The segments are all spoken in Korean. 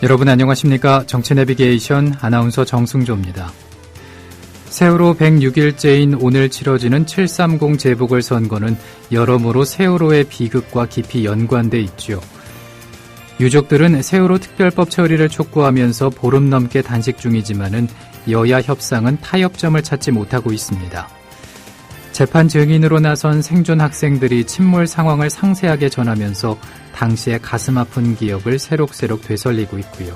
여러분 안녕하십니까? 정치 내비게이션 아나운서 정승조입니다. 세월호 106일째인 오늘 치러지는 730 재보궐선거는 여러모로 세월호의 비극과 깊이 연관돼 있죠. 유족들은 세월호 특별법 처리를 촉구하면서 보름 넘게 단식 중이지만은 여야 협상은 타협점을 찾지 못하고 있습니다. 재판 증인으로 나선 생존 학생들이 침몰 상황을 상세하게 전하면서 당시의 가슴 아픈 기억을 새록새록 되살리고 있고요.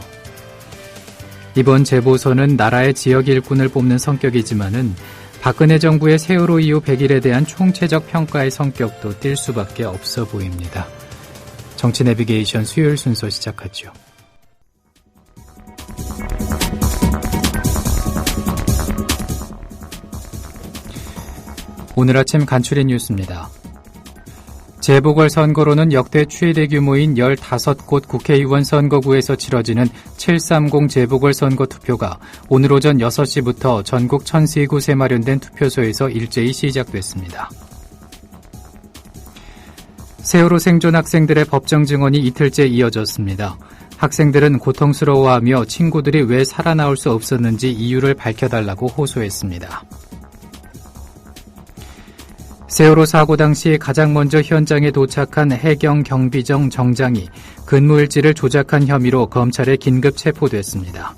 이번 재보선은 나라의 지역 일꾼을 뽑는 성격이지만은 박근혜 정부의 세월호 이후 100일에 대한 총체적 평가의 성격도 띌 수밖에 없어 보입니다. 정치 내비게이션 수요일 순서 시작하죠. 오늘 아침 간추린 뉴스입니다. 재보궐선거로는 역대 최대 규모인 15곳 국회의원 선거구에서 치러지는 730 재보궐선거 투표가 오늘 오전 6시부터 전국 1003곳에 마련된 투표소에서 일제히 시작됐습니다. 세월호 생존 학생들의 법정 증언이 이틀째 이어졌습니다. 학생들은 고통스러워하며 친구들이 왜 살아나올 수 없었는지 이유를 밝혀달라고 호소했습니다. 세월호 사고 당시 가장 먼저 현장에 도착한 해경경비정 정장이 근무일지를 조작한 혐의로 검찰에 긴급 체포됐습니다.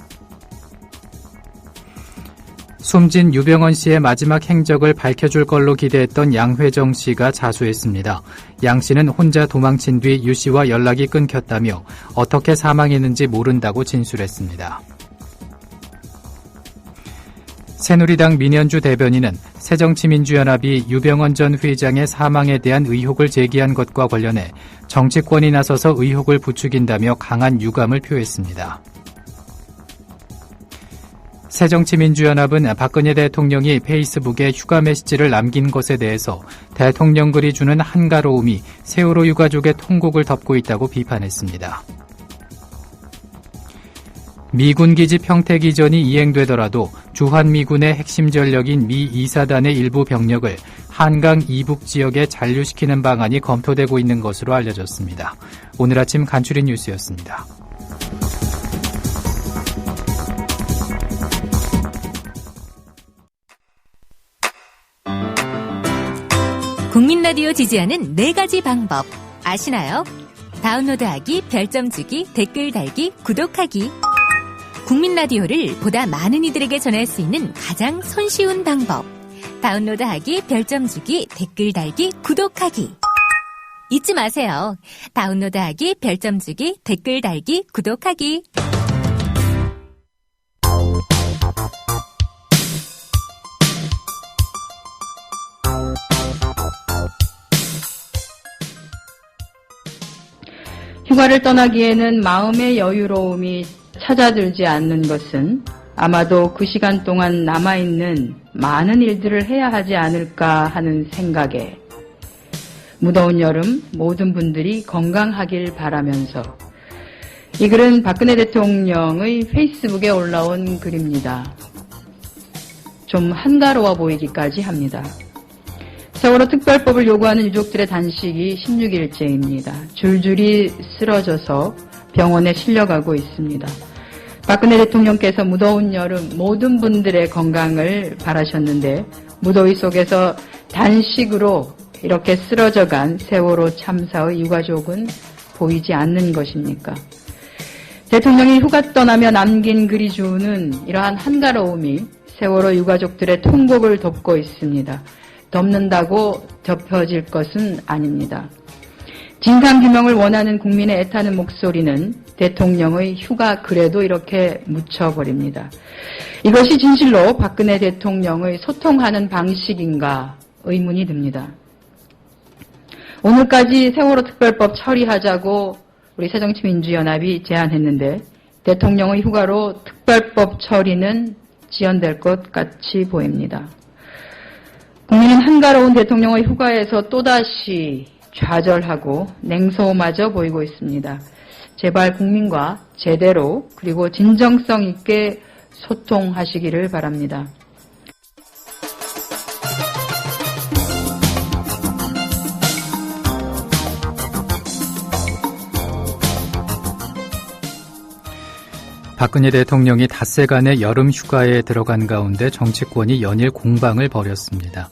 숨진 유병언 씨의 마지막 행적을 밝혀줄 걸로 기대했던 양회정 씨가 자수했습니다. 양 씨는 혼자 도망친 뒤 유 씨와 연락이 끊겼다며 어떻게 사망했는지 모른다고 진술했습니다. 새누리당 민현주 대변인은 새정치민주연합이 유병언 전 회장의 사망에 대한 의혹을 제기한 것과 관련해 정치권이 나서서 의혹을 부추긴다며 강한 유감을 표했습니다. 새정치민주연합은 박근혜 대통령이 페이스북에 휴가 메시지를 남긴 것에 대해서 대통령글이 주는 한가로움이 세월호 유가족의 통곡을 덮고 있다고 비판했습니다. 미군 기지 평택 이전이 이행되더라도 주한미군의 핵심 전력인 미 2사단의 일부 병력을 한강 이북 지역에 잔류시키는 방안이 검토되고 있는 것으로 알려졌습니다. 오늘 아침 간추린 뉴스였습니다. 국민 라디오 지지하는 4가지 방법 아시나요? 다운로드하기, 별점 주기, 댓글 달기, 구독하기. 국민 라디오를 보다 많은 이들에게 전할 수 있는 가장 손쉬운 방법. 다운로드하기, 별점 주기, 댓글 달기, 구독하기. 잊지 마세요. 다운로드하기, 별점 주기, 댓글 달기, 구독하기. 휴가를 떠나기에는 마음의 여유로움이 찾아들지 않는 것은 아마도 그 시간 동안 남아있는 많은 일들을 해야 하지 않을까 하는 생각에 무더운 여름 모든 분들이 건강하길 바라면서 이 글은 박근혜 대통령의 페이스북에 올라온 글입니다. 좀 한가로워 보이기까지 합니다. 세월호 특별법을 요구하는 유족들의 단식이 16일째입니다. 줄줄이 쓰러져서 병원에 실려가고 있습니다. 박근혜 대통령께서 무더운 여름 모든 분들의 건강을 바라셨는데 무더위 속에서 단식으로 이렇게 쓰러져간 세월호 참사의 유가족은 보이지 않는 것입니까? 대통령이 휴가 떠나며 남긴 글이 주는 이러한 한가로움이 세월호 유가족들의 통곡을 덮고 있습니다. 덮는다고 덮여질 것은 아닙니다. 진상규명을 원하는 국민의 애타는 목소리는 대통령의 휴가 글에도 이렇게 묻혀버립니다. 이것이 진실로 박근혜 대통령의 소통하는 방식인가 의문이 듭니다. 오늘까지 세월호 특별법 처리하자고 우리 새정치민주연합이 제안했는데 대통령의 휴가로 특별법 처리는 지연될 것 같이 보입니다. 국민은 한가로운 대통령의 휴가에서 또다시 좌절하고 냉소마저 보이고 있습니다. 제발 국민과 제대로 그리고 진정성 있게 소통하시기를 바랍니다. 박근혜 대통령이 닷새간의 여름 휴가에 들어간 가운데 정치권이 연일 공방을 벌였습니다.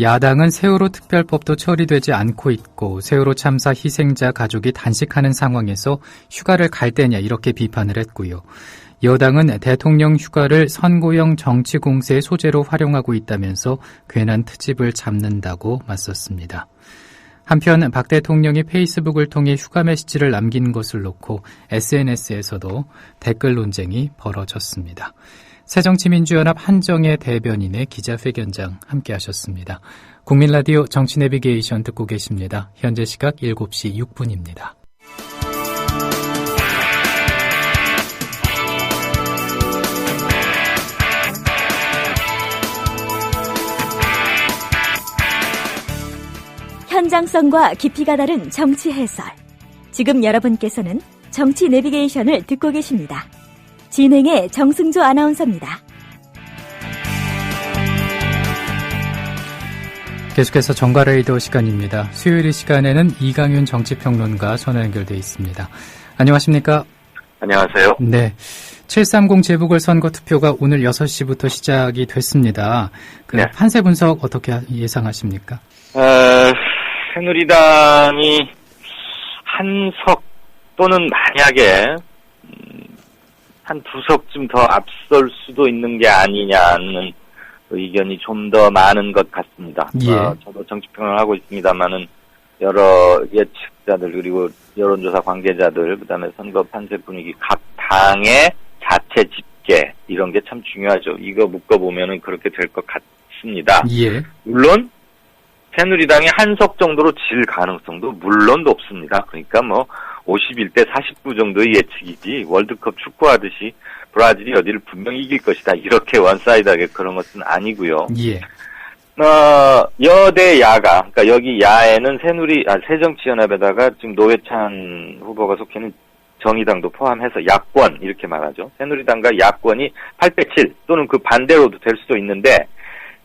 야당은 세월호 특별법도 처리되지 않고 있고 세월호 참사 희생자 가족이 단식하는 상황에서 휴가를 갈 때냐 이렇게 비판을 했고요. 여당은 대통령 휴가를 선거용 정치 공세의 소재로 활용하고 있다면서 괜한 트집을 잡는다고 맞섰습니다. 한편 박 대통령이 페이스북을 통해 휴가 메시지를 남긴 것을 놓고 SNS에서도 댓글 논쟁이 벌어졌습니다. 새정치민주연합 한정혜 대변인의 기자회견장 함께하셨습니다. 국민라디오 정치내비게이션 듣고 계십니다. 현재 시각 7시 6분입니다. 현장성과 깊이가 다른 정치 해설. 지금 여러분께서는 정치 내비게이션을 듣고 계십니다. 진행의 정승조 아나운서입니다. 계속해서 정가레이더 시간입니다. 수요일 이 시간에는 이강윤 정치평론가 전화 연결돼 있습니다. 안녕하십니까? 안녕하세요. 네. 730 재보궐선거 투표가 오늘 6시부터 시작이 됐습니다. 그 네. 판세 분석 어떻게 예상하십니까? 새누리당이 한석 또는 만약에 한 두 석쯤 더 앞설 수도 있는 게 아니냐는 의견이 좀 더 많은 것 같습니다. 예. 저도 정치평론을 하고 있습니다만은 여러 예측자들 그리고 여론조사 관계자들 그다음에 선거 판세 분위기 각 당의 자체 집계 이런 게 참 중요하죠. 이거 묶어보면은 그렇게 될 것 같습니다. 예. 물론 새누리당이 한석 정도로 질 가능성도 물론 높습니다. 그러니까 51대 49 정도의 예측이지 월드컵 축구하듯이 브라질이 어디를 분명히 이길 것이다. 이렇게 원사이드하게 그런 것은 아니고요. 예. 여대 야가, 그러니까 여기 야에는 새정치연합에다가 지금 노회찬 후보가 속해 있는 정의당도 포함해서 야권 이렇게 말하죠. 새누리당과 야권이 8대7 또는 그 반대로도 될 수도 있는데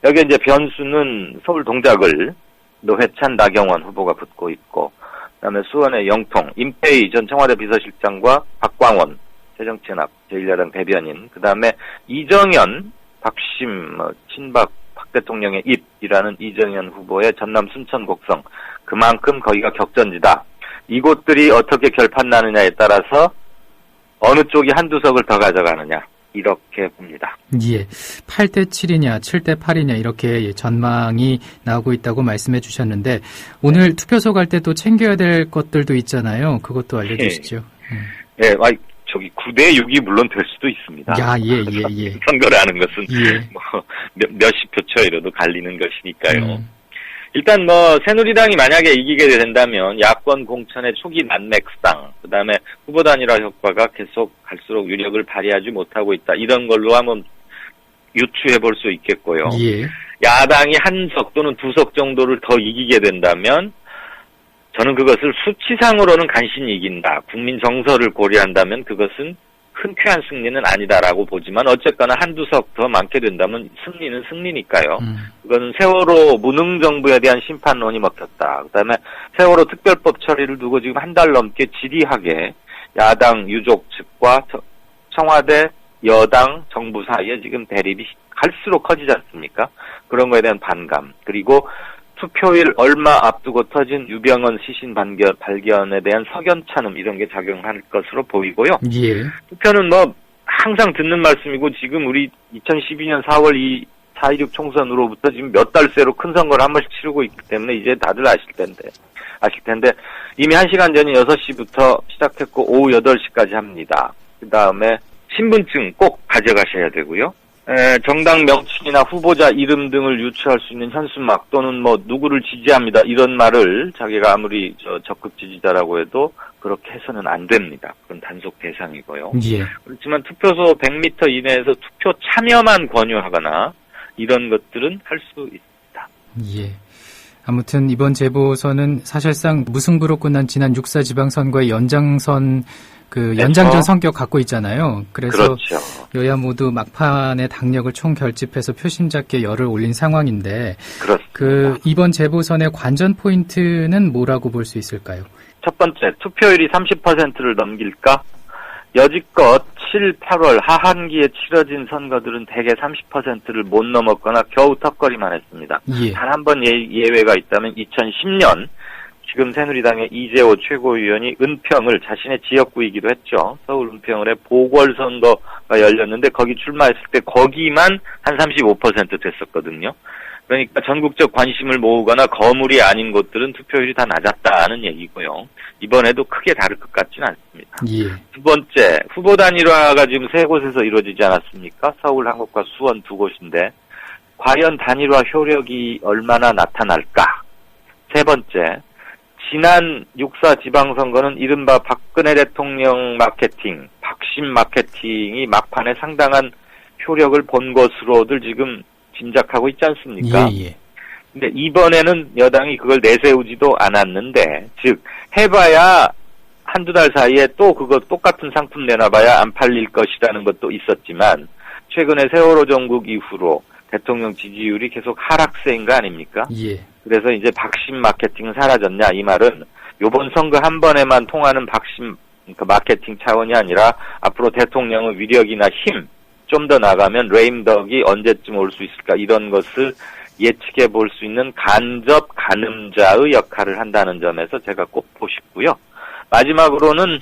여기 이제 변수는 서울 동작을 노회찬 나경원 후보가 붙고 있고, 그다음에 수원의 영통 임페이 전 청와대 비서실장과 박광원 새정치연합 제1야당 대변인, 그다음에 이정현 박심 친박 박 대통령의 입이라는 이정현 후보의 전남 순천 곡성, 그만큼 거기가 격전지다. 이곳들이 어떻게 결판 나느냐에 따라서 어느 쪽이 한두 석을 더 가져가느냐 이렇게 봅니다. 예. 8대7이냐 7대8이냐 이렇게 전망이 나오고 있다고 말씀해 주셨는데 오늘 투표소 갈 때 또 챙겨야 될 것들도 있잖아요. 그것도 알려주시죠. 예, 9대6이 물론 될 수도 있습니다. 야, 예. 선거라는 것은 예. 몇십 표 차이로도 갈리는 것이니까요. 일단 새누리당이 만약에 이기게 된다면 야권 공천의 초기 난맥상, 그다음에 후보 단일화 효과가 계속 갈수록 유력을 발휘하지 못하고 있다. 이런 걸로 한번 유추해 볼 수 있겠고요. 예. 야당이 한 석 또는 두 석 정도를 더 이기게 된다면 저는 그것을 수치상으로는 간신히 이긴다. 국민 정서를 고려한다면 그것은 흔쾌한 승리는 아니다라고 보지만 어쨌거나 한두 석 더 많게 된다면 승리는 승리니까요. 그거는 세월호 무능 정부에 대한 심판론이 먹혔다. 그다음에 세월호 특별법 처리를 두고 지금 한 달 넘게 지리하게 야당 유족 측과 청와대 여당 정부 사이에 지금 대립이 갈수록 커지지 않습니까? 그런 거에 대한 반감, 그리고 투표일 얼마 앞두고 터진 유병헌 시신 발견에 대한 석연찮음 이런 게 작용할 것으로 보이고요. 예. 투표는 항상 듣는 말씀이고 지금 우리 2012년 4월 4.16 총선으로부터 지금 몇 달 새로 큰 선거를 한 번씩 치르고 있기 때문에 이제 다들 아실 텐데 이미 1시간 전인 6시부터 시작했고 오후 8시까지 합니다. 그 다음에 신분증 꼭 가져가셔야 되고요. 정당 명칭이나 후보자 이름 등을 유추할 수 있는 현수막 또는 누구를 지지합니다 이런 말을 자기가 아무리 적극 지지자라고 해도 그렇게 해서는 안 됩니다. 그건 단속 대상이고요. 예. 그렇지만 투표소 100m 이내에서 투표 참여만 권유하거나 이런 것들은 할 수 있습니다. 예. 아무튼 이번 재보선은 사실상 무승부로 끝난 지난 6.4 지방선거의 연장선 연장전 성격 갖고 있잖아요. 그래서 그렇죠. 여야 모두 막판에 당력을 총결집해서 표심 잡기에 열을 올린 상황인데 그렇습니다. 이번 재보선의 관전 포인트는 뭐라고 볼 수 있을까요? 첫 번째, 투표율이 30%를 넘길까? 여지껏 7, 8월 하반기에 치러진 선거들은 대개 30%를 못 넘었거나 겨우 턱걸이만 했습니다. 예. 단 한 번 예외가 있다면 2010년 지금 새누리당의 이재호 최고위원이 은평을 자신의 지역구이기도 했죠. 서울 은평을의 보궐선거가 열렸는데 거기 출마했을 때 거기만 한 35% 됐었거든요. 그러니까 전국적 관심을 모으거나 거물이 아닌 곳들은 투표율이 다 낮았다는 얘기고요. 이번에도 크게 다를 것 같지는 않습니다. 예. 두 번째, 후보 단일화가 지금 세 곳에서 이루어지지 않았습니까? 서울, 한국과 수원 두 곳인데 과연 단일화 효력이 얼마나 나타날까? 세 번째, 지난 6.4 지방선거는 이른바 박근혜 대통령 마케팅, 박심 마케팅이 막판에 상당한 효력을 본 것으로들 지금 짐작하고 있지 않습니까? 예. 근데 이번에는 여당이 그걸 내세우지도 않았는데, 즉 해봐야 한두 달 사이에 또 그거 똑같은 상품 내놔봐야 안 팔릴 것이라는 것도 있었지만 최근에 세월호 정국 이후로 대통령 지지율이 계속 하락세인 거 아닙니까? 예. 그래서 이제 박심 마케팅은 사라졌냐, 이 말은 요번 선거 한 번에만 통하는 박심 마케팅 차원이 아니라 앞으로 대통령의 위력이나 힘, 좀 더 나가면 레임덕이 언제쯤 올 수 있을까, 이런 것을 예측해 볼 수 있는 간접 가늠자의 역할을 한다는 점에서 제가 꼽고 싶고요. 마지막으로는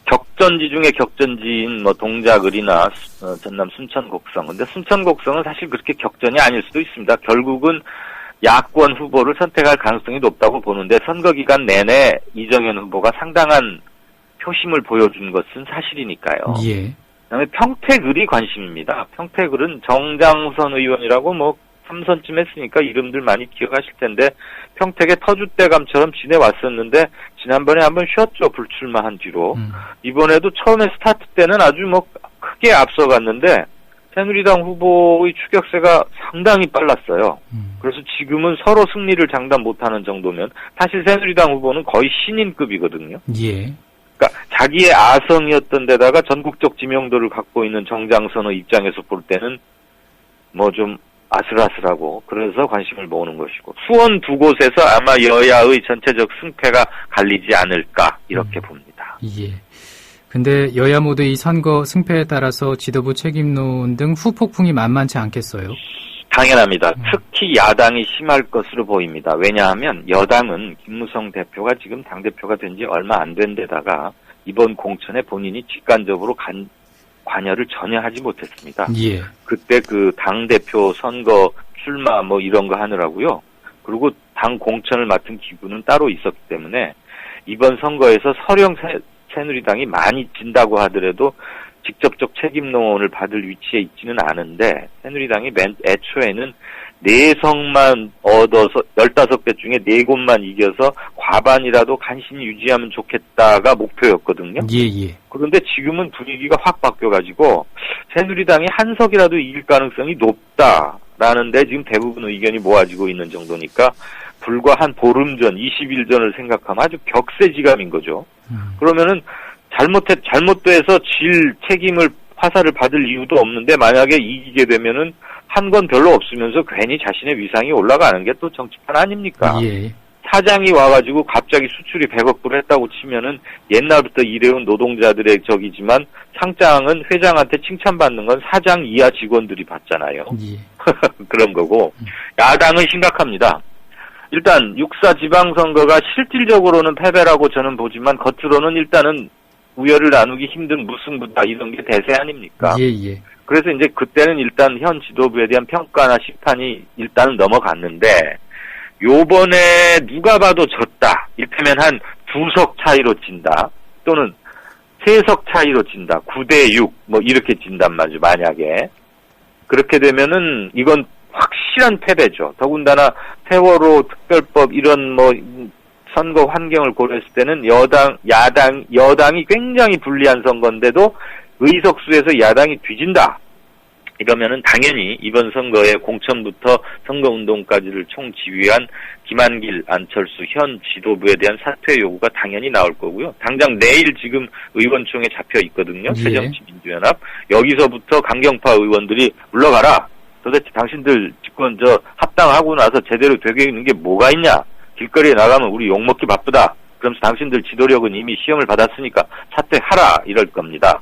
격전지 중에 격전지인 뭐 동작을이나 전남 순천곡성. 근데 순천곡성은 사실 그렇게 격전이 아닐 수도 있습니다. 결국은 야권 후보를 선택할 가능성이 높다고 보는데 선거 기간 내내 이정현 후보가 상당한 표심을 보여준 것은 사실이니까요. 예. 그다음에 평택을이 관심입니다. 평택을은 정장선 의원이라고 뭐 3선쯤 했으니까 이름들 많이 기억하실 텐데 평택의 터줏대감처럼 지내왔었는데 지난번에 한번 쉬었죠. 불출마한 뒤로. 이번에도 처음에 스타트 때는 아주 뭐 크게 앞서갔는데 새누리당 후보의 추격세가 상당히 빨랐어요. 그래서 지금은 서로 승리를 장담 못하는 정도면 사실 새누리당 후보는 거의 신인급이거든요. 예. 그러니까 자기의 아성이었던 데다가 전국적 지명도를 갖고 있는 정장선의 입장에서 볼 때는 뭐 좀 아슬아슬하고 그래서 관심을 모으는 것이고 수원 두 곳에서 아마 여야의 전체적 승패가 갈리지 않을까 이렇게 봅니다. 예. 근데 여야 모두 이 선거 승패에 따라서 지도부 책임론 등 후폭풍이 만만치 않겠어요? 당연합니다. 특히 야당이 심할 것으로 보입니다. 왜냐하면 여당은 김무성 대표가 지금 당대표가 된 지 얼마 안 된 데다가 이번 공천에 본인이 직간접으로 관여를 전혀 하지 못했습니다. 예. 그때 그 당대표 선거 출마 뭐 이런 거 하느라고요. 그리고 당 공천을 맡은 기구는 따로 있었기 때문에 이번 선거에서 설령 새누리당이 많이 진다고 하더라도 직접적 책임론을 받을 위치에 있지는 않은데 새누리당이 맨 애초에는 4석만 얻어서 15개 중에 4곳만 이겨서 과반이라도 간신히 유지하면 좋겠다가 목표였거든요. 예. 그런데 지금은 분위기가 확 바뀌어가지고 새누리당이 한 석이라도 이길 가능성이 높다라는데 지금 대부분 의견이 모아지고 있는 정도니까 불과 한 보름 전, 20일 전을 생각하면 아주 격세지감인 거죠. 그러면은 잘못돼서 질 책임을 화살을 받을 이유도 없는데 만약에 이기게 되면은 한 건 별로 없으면서 괜히 자신의 위상이 올라가는 게 또 정치판 아닙니까? 예. 사장이 와가지고 갑자기 수출이 100억 불 했다고 치면은 옛날부터 일해온 노동자들의 적이지만 상장은 회장한테 칭찬받는 건 사장 이하 직원들이 받잖아요. 예. 그런 거고 야당은 심각합니다. 일단 6.4 지방선거가 실질적으로는 패배라고 저는 보지만 겉으로는 일단은 우열을 나누기 힘든 무승부다 이런 게 대세 아닙니까? 예. 그래서 이제 그때는 일단 현 지도부에 대한 평가나 심판이 일단은 넘어갔는데 요번에 누가 봐도 졌다. 이를테면 한 2석 차이로 진다. 또는 3석 차이로 진다. 9대6 뭐 이렇게 진단 말이죠. 만약에. 그렇게 되면은 이건 확실한 패배죠. 더군다나 세월호 특별법 이런 뭐 선거 환경을 고려했을 때는 여당이 굉장히 불리한 선거인데도 의석수에서 야당이 뒤진다. 이러면은 당연히 이번 선거의 공천부터 선거운동까지를 총지휘한 김한길, 안철수 현 지도부에 대한 사퇴 요구가 당연히 나올 거고요. 당장 내일 지금 의원총회 잡혀 있거든요. 예. 새정치민주연합. 여기서부터 강경파 의원들이 물러가라. 도대체 당신들 집권 합당하고 나서 제대로 되게 있는 게 뭐가 있냐. 길거리에 나가면 우리 욕먹기 바쁘다. 그러면서 당신들 지도력은 이미 시험을 받았으니까 사퇴하라 이럴 겁니다.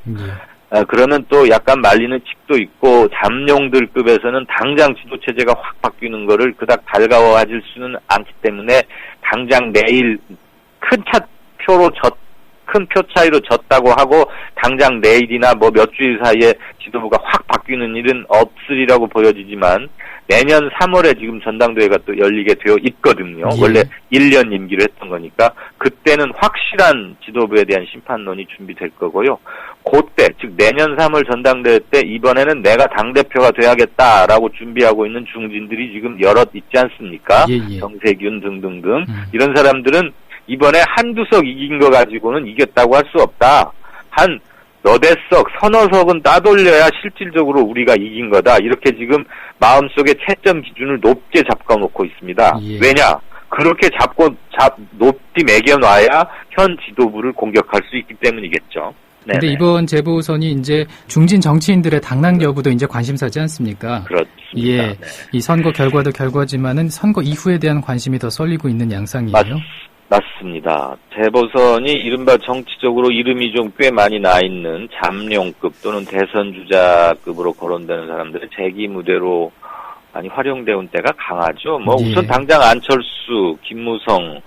그러면 또 약간 말리는 칙도 있고 잠룡들급에서는 당장 지도체제가 확 바뀌는 거를 그닥 달가워하실 수는 않기 때문에 당장 내일 큰 표 차이로 졌다고 하고 당장 내일이나 뭐 몇 주일 사이에 지도부가 확 바뀌는 일은 없으리라고 보여지지만 내년 3월에 지금 전당대회가 또 열리게 되어 있거든요. 예. 원래 1년 임기로 했던 거니까 그때는 확실한 지도부에 대한 심판론이 준비될 거고요. 그때 즉 내년 3월 전당대회 때 이번에는 내가 당대표가 돼야겠다라고 준비하고 있는 중진들이 지금 여럿 있지 않습니까? 예. 정세균 등등등 이런 사람들은 이번에 한두 석 이긴 거 가지고는 이겼다고 할 수 없다. 한 너댓 석, 서너 석은 따돌려야 실질적으로 우리가 이긴 거다. 이렇게 지금 마음속에 채점 기준을 높게 잡아놓고 있습니다. 예. 왜냐? 그렇게 높이 매겨놔야 현 지도부를 공격할 수 있기 때문이겠죠. 근데 이번 재보선이 이제 중진 정치인들의 당락 여부도 이제 관심사지 않습니까? 그렇습니다. 예. 네. 이 선거 결과도 결과지만은 선거 이후에 대한 관심이 더 쏠리고 있는 양상이에요. 맞습니다. 재보선이 이른바 정치적으로 이름이 좀 꽤 많이 나 있는 잠룡급 또는 대선 주자급으로 거론되는 사람들의 재기 무대로 많이 활용되는 때가 강하죠. 뭐 예. 우선 당장 안철수, 김무성,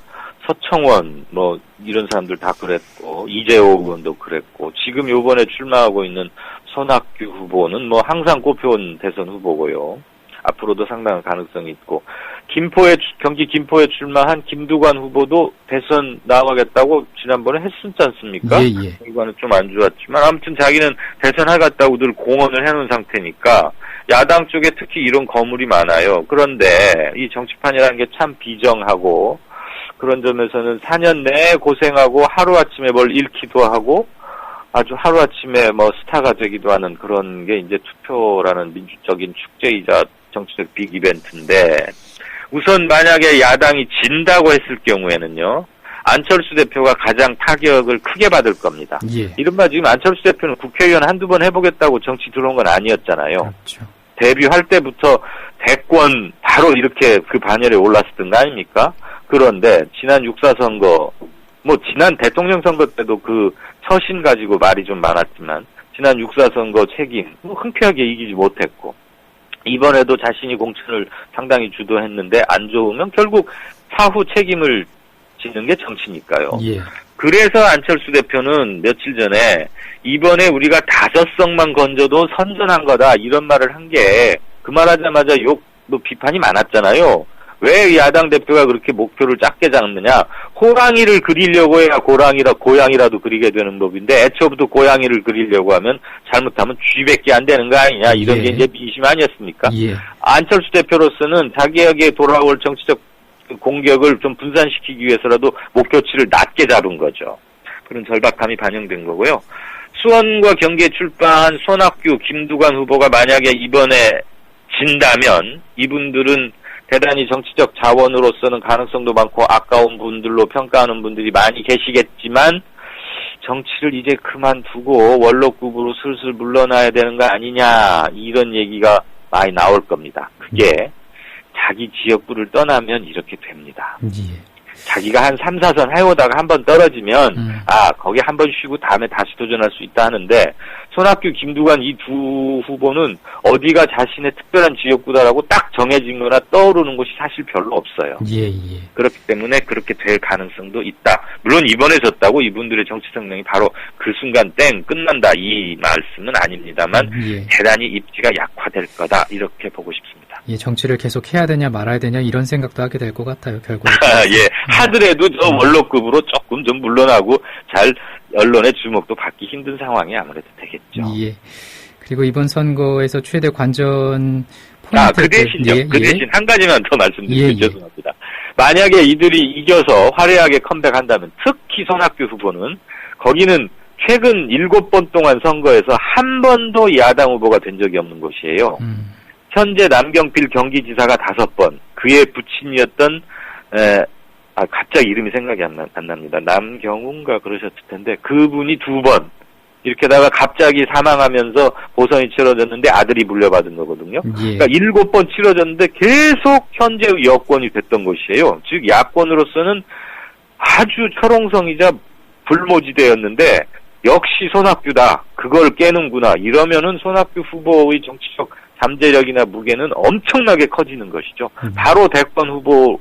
서청원 뭐 이런 사람들 다 그랬고 이재호 의원도 그랬고 지금 요번에 출마하고 있는 손학규 후보는 뭐 항상 꼽혀온 대선 후보고요. 앞으로도 상당한 가능성이 있고 경기 김포에 출마한 김두관 후보도 대선 나가겠다고 지난번에 했었지 않습니까? 예. 결과는 좀 안 좋았지만 아무튼 자기는 대선 하겠다고 늘 공언을 해놓은 상태니까 야당 쪽에 특히 이런 거물이 많아요. 그런데 이 정치판이라는 게 참 비정하고 그런 점에서는 4년 내내 고생하고 하루아침에 뭘 잃기도 하고 아주 하루아침에 뭐 스타가 되기도 하는 그런 게 이제 투표라는 민주적인 축제이자 정치적 빅 이벤트인데 우선 만약에 야당이 진다고 했을 경우에는요. 안철수 대표가 가장 타격을 크게 받을 겁니다. 예. 이른바 지금 안철수 대표는 국회의원 한두 번 해보겠다고 정치 들어온 건 아니었잖아요. 그렇죠. 데뷔할 때부터 대권 바로 이렇게 그 반열에 올랐었던 거 아닙니까? 그런데 지난 6.4 선거 뭐 지난 대통령 선거 때도 그 처신 가지고 말이 좀 많았지만 지난 6.4 선거 책임 흔쾌하게 이기지 못했고 이번에도 자신이 공천을 상당히 주도했는데 안 좋으면 결국 사후 책임을 지는 게 정치니까요. 예. 그래서 안철수 대표는 며칠 전에 이번에 우리가 5석만 건져도 선전한 거다 이런 말을 한 게 그 말하자마자 비판이 많았잖아요. 왜 야당 대표가 그렇게 목표를 작게 잡느냐? 호랑이를 그리려고 해야 고양이라도 그리게 되는 법인데 애초부터 고양이를 그리려고 하면 잘못하면 쥐밖에 안 되는 거 아니냐? 이런 게 이제 미심 아니었습니까? 예. 안철수 대표로서는 자기에게 돌아올 정치적 공격을 좀 분산시키기 위해서라도 목표치를 낮게 잡은 거죠. 그런 절박함이 반영된 거고요. 수원과 경기에 출마한 손학규, 김두관 후보가 만약에 이번에 진다면 이분들은 대단히 정치적 자원으로서는 가능성도 많고 아까운 분들로 평가하는 분들이 많이 계시겠지만 정치를 이제 그만두고 원로급으로 슬슬 물러나야 되는 거 아니냐 이런 얘기가 많이 나올 겁니다. 그게 자기 지역구를 떠나면 이렇게 됩니다. 예. 자기가 한 3, 4선 해오다가 한번 떨어지면 거기 한번 쉬고 다음에 다시 도전할 수 있다 하는데 손학규, 김두관 이 두 후보는 어디가 자신의 특별한 지역구다라고 딱 정해진 거나 떠오르는 곳이 사실 별로 없어요. 예. 그렇기 때문에 그렇게 될 가능성도 있다. 물론 이번에 졌다고 이분들의 정치 성능이 바로 그 순간 땡 끝난다 이 말씀은 아닙니다만 예. 대단히 입지가 약화될 거다 이렇게 보고 싶습니다. 예, 정치를 계속 해야 되냐 말아야 되냐 이런 생각도 하게 될 것 같아요. 결국에. 예, 하더라도 저 원로급으로 조금 좀 물러나고 잘 언론의 주목도 받기 힘든 상황이 아무래도 되겠죠. 예. 그리고 이번 선거에서 최대 관전 포인트 그 대신요. 그 대신 한 가지만 더 말씀드리면 예. 죄송합니다. 만약에 이들이 이겨서 화려하게 컴백한다면 특히 손학규 후보는 거기는 최근 7번 동안 선거에서 한 번도 야당 후보가 된 적이 없는 곳이에요. 현재 남경필 경기지사가 5번, 그의 부친이었던 갑자기 이름이 생각이 안 납니다. 남경훈가 그러셨을 텐데 그분이 2번 이렇게다가 갑자기 사망하면서 보선이 치러졌는데 아들이 물려받은 거거든요. 예. 그러니까 7번 치러졌는데 계속 현재의 여권이 됐던 것이에요. 즉 야권으로서는 아주 철옹성이자 불모지대였는데 역시 손학규다. 그걸 깨는구나. 이러면은 손학규 후보의 정치적 잠재력이나 무게는 엄청나게 커지는 것이죠. 바로 대권 후보,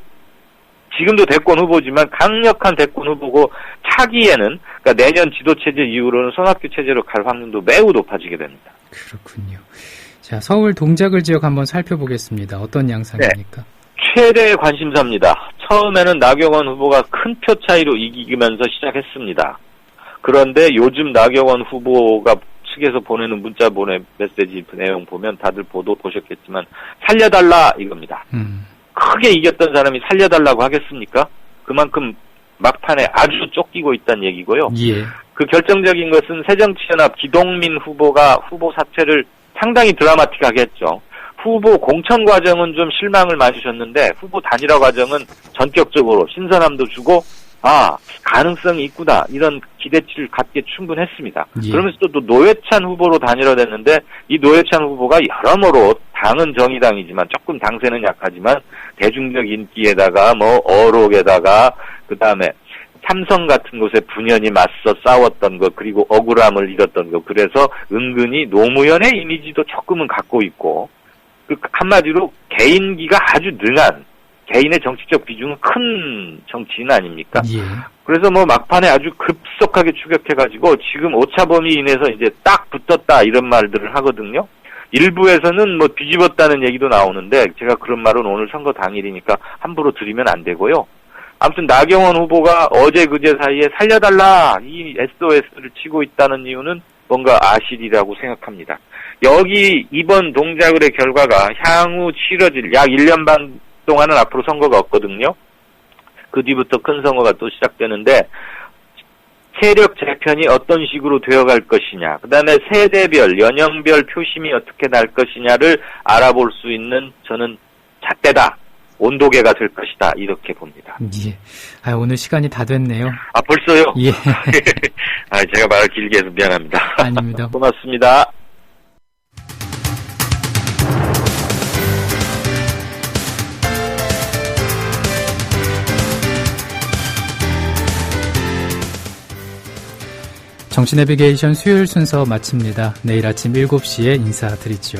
지금도 대권 후보지만 강력한 대권 후보고 차기에는, 그러니까 내년 지도체제 이후로는 손학규 체제로 갈 확률도 매우 높아지게 됩니다. 그렇군요. 자, 서울 동작을 지역 한번 살펴보겠습니다. 어떤 양상입니까? 최대의 관심사입니다. 처음에는 나경원 후보가 큰 표 차이로 이기면서 시작했습니다. 그런데 요즘 나경원 후보가 측에서 보내는 문자 메시지 내용 보면 다들 보셨겠지만 살려달라 이겁니다. 크게 이겼던 사람이 살려달라고 하겠습니까? 그만큼 막판에 아주 쫓기고 있다는 얘기고요. 예. 그 결정적인 것은 새정치연합 기동민 후보가 후보 사퇴를 상당히 드라마틱하게 했죠. 후보 공천 과정은 좀 실망을 많이 주셨는데 후보 단일화 과정은 전격적으로 신선함도 주고 가능성이 있구나 이런 기대치를 갖기에 충분했습니다. 예. 그러면서 또 노회찬 후보로 단일화됐는데 이 노회찬 후보가 여러모로 당은 정의당이지만 조금 당세는 약하지만 대중적 인기에다가 어록에다가 그다음에 삼성 같은 곳에 분연히 맞서 싸웠던 것 그리고 억울함을 잃었던 것 그래서 은근히 노무현의 이미지도 조금은 갖고 있고 한마디로 개인기가 아주 능한 개인의 정치적 비중은 큰 정치인 아닙니까? 예. 그래서 막판에 아주 급속하게 추격해가지고 지금 오차범위 인해서 이제 딱 붙었다 이런 말들을 하거든요. 일부에서는 뒤집었다는 얘기도 나오는데 제가 그런 말은 오늘 선거 당일이니까 함부로 드리면 안 되고요. 아무튼 나경원 후보가 어제 그제 사이에 살려달라 이 SOS를 치고 있다는 이유는 뭔가 아실이라고 생각합니다. 여기 이번 동작을의 결과가 향후 치러질 약 1년 반 동안은 앞으로 선거가 없거든요. 그 뒤부터 큰 선거가 또 시작되는데 세력 재편이 어떤 식으로 되어갈 것이냐, 그 다음에 세대별, 연령별 표심이 어떻게 날 것이냐를 알아볼 수 있는 저는 잣대다, 온도계가 될 것이다 이렇게 봅니다. 예. 오늘 시간이 다 됐네요. 벌써요? 예. 제가 말을 길게 해서 미안합니다. 아닙니다. 고맙습니다. 정치 내비게이션 수요일 순서 마칩니다. 내일 아침 7시에 인사드리죠.